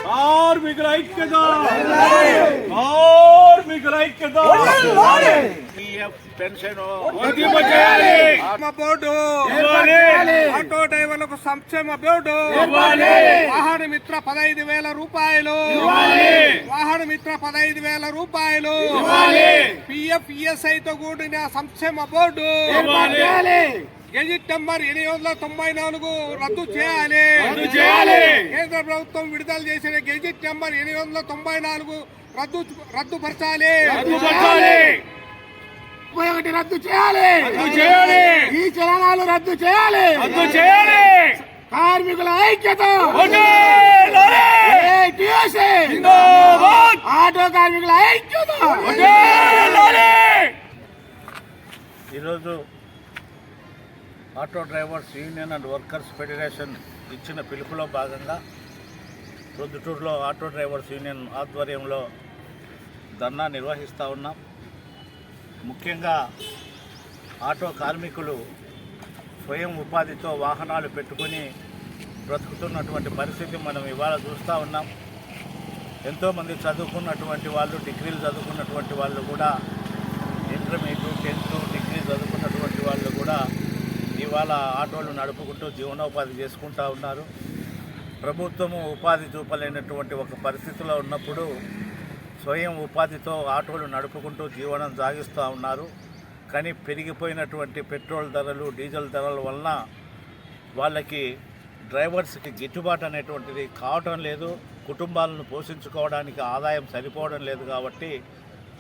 కార్మికుల ఐక్యత, కార్మికుల ఐక్యత. పెన్షన్ బోర్డు, ఆటో డ్రైవర్లకు సంక్షేమ బోర్డు, వాహన మిత్ర 15,000 రూపాయలు, వాహన మిత్ర 15,000 రూపాయలు, పిఎఫ్ ఈఎస్ఐతో కూడిన సంక్షేమ బోర్డు, గెజిట్ నంబర్ 894 రద్దు చేయాలి. కేంద్ర ప్రభుత్వం విడుదల చేసిన గెజిట్ నంబర్ 894 రద్దుపరచాలి. 31 రద్దు చేయాలి. ఈ చలనాలు రద్దు చేయాలి. కార్మికుల ఐక్యత, ఆటో కార్మికుల ఐక్యత. ఈరోజు auto drivers union and workers federation ఇచ్చిన పిలుపులో భాగంగా ప్రొద్దుటూరులో ఆటో డ్రైవర్స్ యూనియన్ ఆధ్వర్యంలో ధర్నా నిర్వహిస్తూ ఉన్నాం. ముఖ్యంగా ఆటో కార్మికులు స్వయం ఉపాధితో వాహనాలు పెట్టుకొని బ్రతుకుతున్నటువంటి పరిస్థితి మనం ఇవాళ చూస్తూ ఉన్నాం. ఎంతోమంది చదువుకున్నటువంటి వాళ్ళు, డిగ్రీలు చదువుకున్నటువంటి వాళ్ళు కూడా, ఇంటర్మీడియట్ 10th డిగ్రీ చదువుకున్నటువంటి వాళ్ళు కూడా ఇవాళ ఆటోలు నడుపుకుంటూ జీవనోపాధి చేసుకుంటూ ఉన్నారు. ప్రభుత్వము ఉపాధి చూపలేనటువంటి ఒక పరిస్థితిలో ఉన్నప్పుడు స్వయం ఉపాధితో ఆటోలు నడుపుకుంటూ జీవనం సాగిస్తూ ఉన్నారు. కానీ పెరిగిపోయినటువంటి పెట్రోల్ ధరలు, డీజిల్ ధరల వలన వాళ్ళకి డ్రైవర్స్కి గిట్టుబాటు అనేటువంటిది కావటం లేదు. కుటుంబాలను పోషించుకోవడానికి ఆదాయం సరిపోవడం లేదు. కాబట్టి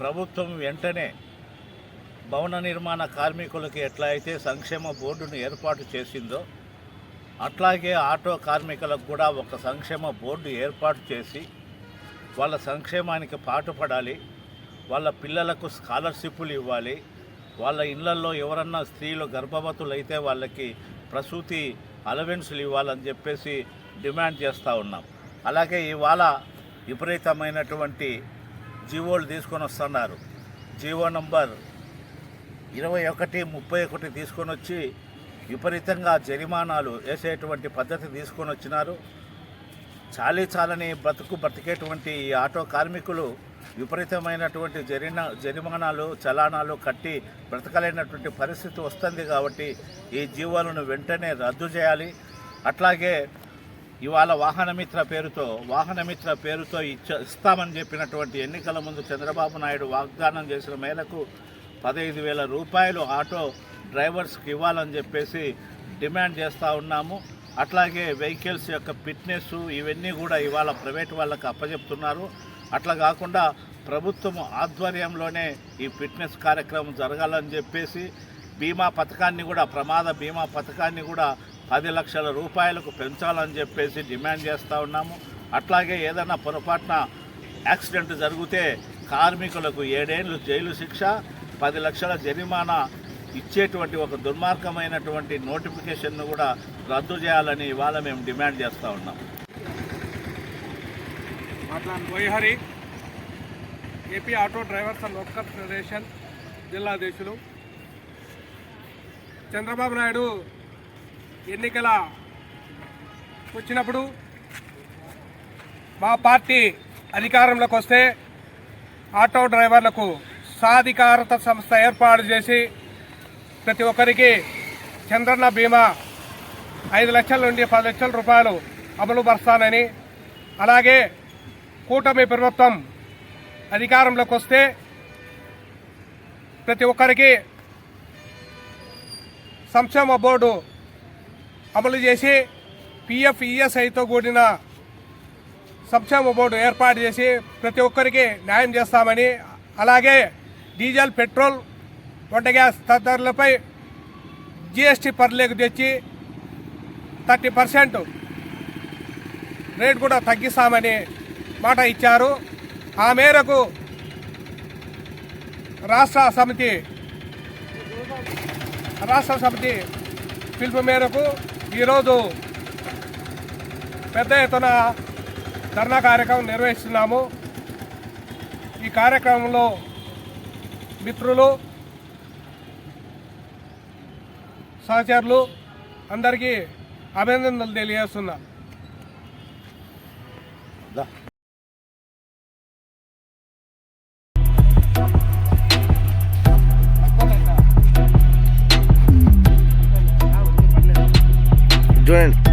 ప్రభుత్వం వెంటనే భవన నిర్మాణ కార్మికులకి ఎట్లా అయితే సంక్షేమ బోర్డును ఏర్పాటు చేసిందో అట్లాగే ఆటో కార్మికులకు కూడా ఒక సంక్షేమ బోర్డు ఏర్పాటు చేసి వాళ్ళ సంక్షేమానికి పాటుపడాలి. వాళ్ళ పిల్లలకు స్కాలర్షిప్లు ఇవ్వాలి. వాళ్ళ ఇళ్లల్లో ఎవరన్నా స్త్రీలు గర్భవతులు అయితే వాళ్ళకి ప్రసూతి అలవెన్సులు ఇవ్వాలని చెప్పేసి డిమాండ్ చేస్తూ ఉన్నాం. అలాగే ఇవాళ విపరీతమైనటువంటి జీవోలు తీసుకొని వస్తున్నారు. జీవో నంబర్ 2131 తీసుకొని వచ్చి విపరీతంగా జరిమానాలు వేసేటువంటి పద్ధతి తీసుకొని వచ్చినారు. చాలని బ్రతికేటువంటి ఈ ఆటో కార్మికులు విపరీతమైనటువంటి జరిమానాలు, చలానాలు కట్టి బ్రతకలేనటువంటి పరిస్థితి వస్తుంది. కాబట్టి ఈ జీవోలను వెంటనే రద్దు చేయాలి. అట్లాగే ఇవాళ వాహనమిత్ర పేరుతో ఇస్తామని చెప్పినటువంటి ఎన్నికల ముందు చంద్రబాబు నాయుడు వాగ్దానం చేసిన మేరకు 15,000 రూపాయలు ఆటో డ్రైవర్స్కి ఇవ్వాలని చెప్పేసి డిమాండ్ చేస్తూ ఉన్నాము. అట్లాగే వెహికల్స్ యొక్క ఫిట్నెస్ ఇవన్నీ కూడా ఇవాళ ప్రైవేట్ వాళ్ళకి అప్పచెప్తున్నారు. అట్లా కాకుండా ప్రభుత్వం ఆధ్వర్యంలోనే ఈ ఫిట్నెస్ కార్యక్రమం జరగాలని చెప్పేసి బీమా పథకాన్ని కూడా, ప్రమాద బీమా పథకాన్ని కూడా 10 లక్షల రూపాయలకు పెంచాలని చెప్పేసి డిమాండ్ చేస్తూ ఉన్నాము. అట్లాగే ఏదైనా పొరపాటున యాక్సిడెంట్ జరిగితే కార్మికులకు 7 ఏళ్ళు జైలు శిక్ష, 10 లక్షల జరిమానా ఇచ్చేటువంటి ఒక దుర్మార్గమైనటువంటి నోటిఫికేషన్ను కూడా రద్దు చేయాలని ఇవాళ మేము డిమాండ్ చేస్తూ ఉన్నాం. వైహరి AP auto drivers and workers federation జిల్లా అధ్యక్షులు. చంద్రబాబు నాయుడు ఎన్నికల వచ్చినప్పుడు మా పార్టీ అధికారంలోకి వస్తే ఆటో డ్రైవర్లకు సాధికారత సంస్థ ఏర్పాటు చేసి ప్రతి ఒక్కరికి చంద్రన్న బీమా 5 లక్షల నుండి 10 లక్షల రూపాయలు అమలు పరుస్తానని, అలాగే కూటమి ప్రభుత్వం అధికారంలోకి వస్తే ప్రతి ఒక్కరికి సంక్షేమ బోర్డు అమలు చేసి పిఎఫ్ ఈఎస్ఐతో కూడిన సంక్షేమ బోర్డు ఏర్పాటు చేసి ప్రతి ఒక్కరికి న్యాయం చేస్తామని, అలాగే డీజిల్, పెట్రోల్, వంట గ్యాస్ తదితరులపై జిఎస్టీ పరిధిలోకి తెచ్చి 30% రేట్ కూడా తగ్గిస్తామని మాట ఇచ్చారు. ఆ మేరకు రాష్ట్ర సమితి పిలుపు మేరకు ఈరోజు పెద్ద ఎత్తున ధర్నా కార్యక్రమం నిర్వహిస్తున్నాము. ఈ కార్యక్రమంలో మిత్రులు, సహచరులు అందరికీ అభినందనలు తెలియజేస్తున్నా. దా. చూడండి.